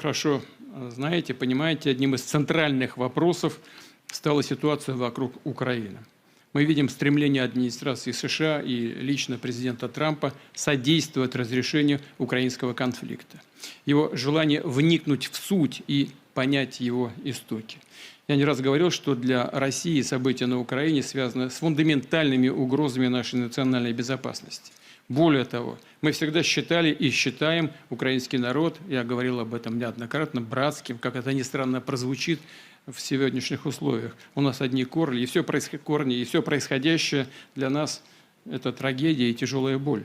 хорошо знаете, понимаете, одним из центральных вопросов стала ситуация вокруг Украины. Мы видим стремление администрации США и лично президента Трампа содействовать разрешению украинского конфликта. Его желание вникнуть в суть и понять его истоки. Я не раз говорил, что для России события на Украине связаны с фундаментальными угрозами нашей национальной безопасности. Более того, мы всегда считали и считаем украинский народ, я говорил об этом неоднократно, братским, как это ни странно прозвучит в сегодняшних условиях. У нас одни корни, и все происходящее для нас – это трагедия и тяжелая боль.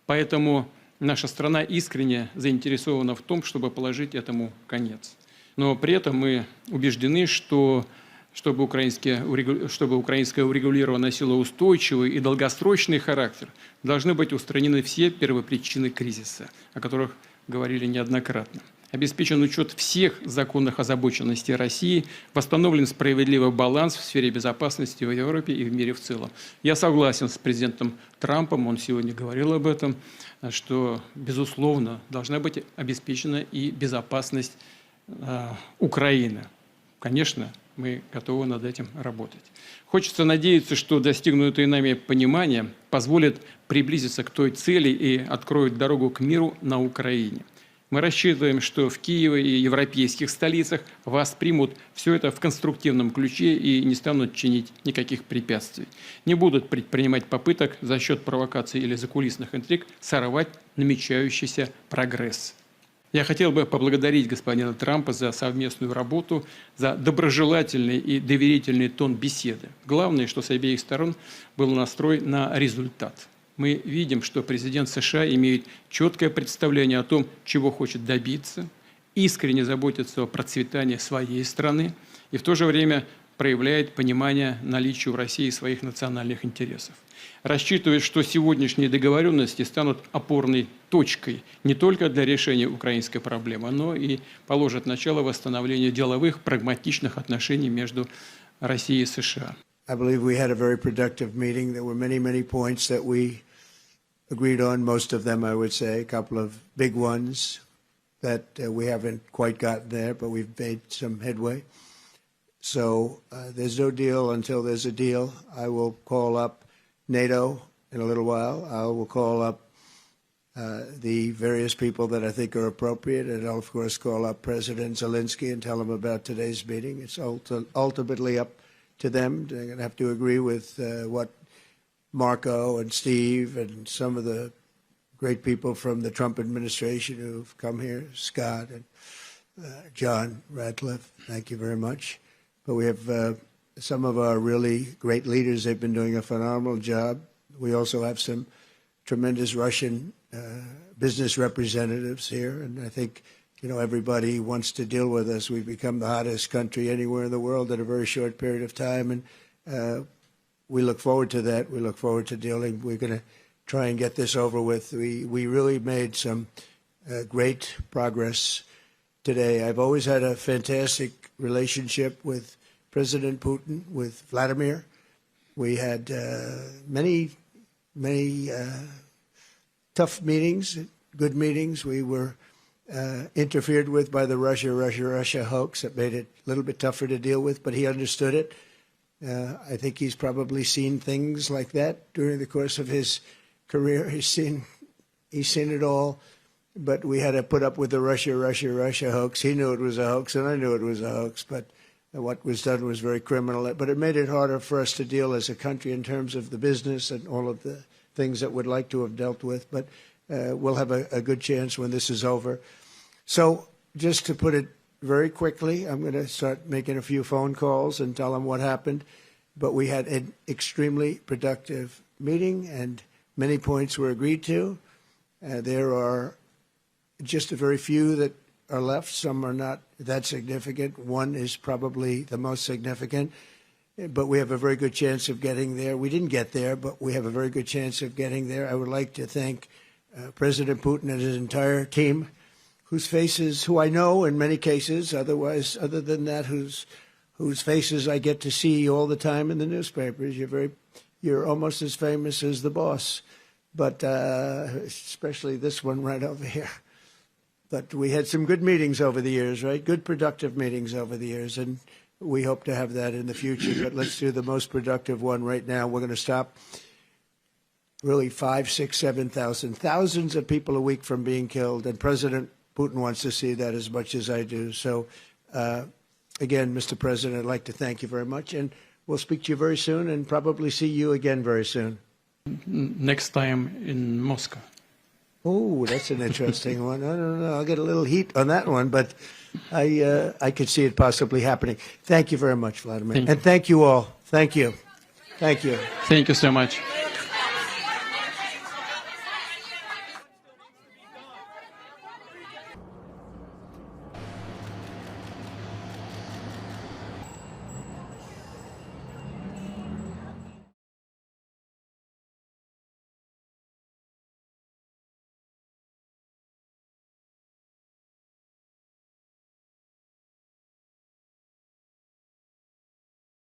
Поэтому наша страна искренне заинтересована в том, чтобы положить этому конец. Но при этом мы убеждены, что чтобы украинское урегулирование носило устойчивый и долгосрочный характер, должны быть устранены все первопричины кризиса, о которых говорили неоднократно. Обеспечен учет всех законных озабоченностей России, восстановлен справедливый баланс в сфере безопасности в Европе и в мире в целом. Я согласен с президентом Трампом, он сегодня говорил об этом, что, безусловно, должна быть обеспечена и безопасность Украины. Конечно, мы готовы над этим работать. Хочется надеяться, что достигнутое нами понимание позволит приблизиться к той цели и откроет дорогу к миру на Украине. Мы рассчитываем, что в Киеве и европейских столицах воспримут все это в конструктивном ключе и не станут чинить никаких препятствий. Не будут предпринимать попыток за счет провокаций или закулисных интриг сорвать намечающийся прогресс. Я хотел бы поблагодарить господина Трампа за совместную работу, за доброжелательный и доверительный тон беседы. Главное, что с обеих сторон был настрой на результат. Мы видим, что президент США имеет четкое представление о том, чего хочет добиться, искренне заботится о процветании своей страны и в то же время проявляет понимание наличия в России своих национальных интересов. Рассчитывает, что сегодняшние договоренности станут опорной точкой не только для решения украинской проблемы, но и положат начало восстановлению деловых, прагматичных отношений между Россией и США. I believe we had a very productive meeting. There were many points that we agreed on, most of them, I would say, a couple of big ones that we haven't quite gotten there, but we've made some headway. So there's no deal until there's a deal. I will call up NATO in a little while. I will call up the various people that I think are appropriate, and I'll, of course, call up President Zelensky and tell him about today's meeting. It's ultimately up to them. They're going to have to agree with what Marco and Steve and some of the great people from the Trump administration who've come here, Scott and John Radcliffe. Thank you very much. But we have some of our really great leaders. They've been doing a phenomenal job. We also have some tremendous Russian business representatives here, and I think everybody wants to deal with us. We've become the hottest country anywhere in the world in a very short period of time, and we look forward to that. We look forward to dealing. We're going to try and get this over with. We really made some great progress today. I've always had a fantastic relationship with President Putin, with Vladimir. We had many tough meetings, good meetings. We were interfered with by the Russia hoax. That made it a little bit tougher to deal with, but he understood it. I think he's probably seen things like that during the course of his career. He's seen it all, but we had to put up with the Russia hoax. He knew it was a hoax, and I knew it was a hoax, but what was done was very criminal. But it made it harder for us to deal as a country in terms of the business and all of the things that we'd like to have dealt with. But we'll have a good chance when this is over. So just to put it very quickly, I'm going to start making a few phone calls and tell them what happened. But we had an extremely productive meeting, and many points were agreed to. There are just a very few that are left. Some are not that significant. One is probably the most significant. But we have a very good chance of getting there. We didn't get there, but we have a very good chance of getting there. I would like to thank President Putin and his entire team, whose faces, who I know in many cases, other than that, whose faces I get to see all the time in the newspapers. You're almost as famous as the boss, but especially this one right over here. But we had some good meetings over the years, right? Good, productive meetings over the years, and we hope to have that in the future. But let's do the most productive one right now. We're going to stop really 5, 6, 7,000, thousands of people a week from being killed, and President Putin wants to see that as much as I do. So, again, Mr. President, I'd like to thank you very much, and we'll speak to you very soon and probably see you again very soon. Next time in Moscow. Oh, that's an interesting one. I don't know. I'll get a little heat on that one, but I could see it possibly happening. Thank you very much, Vladimir. And thank you all. Thank you. Thank you. Thank you so much.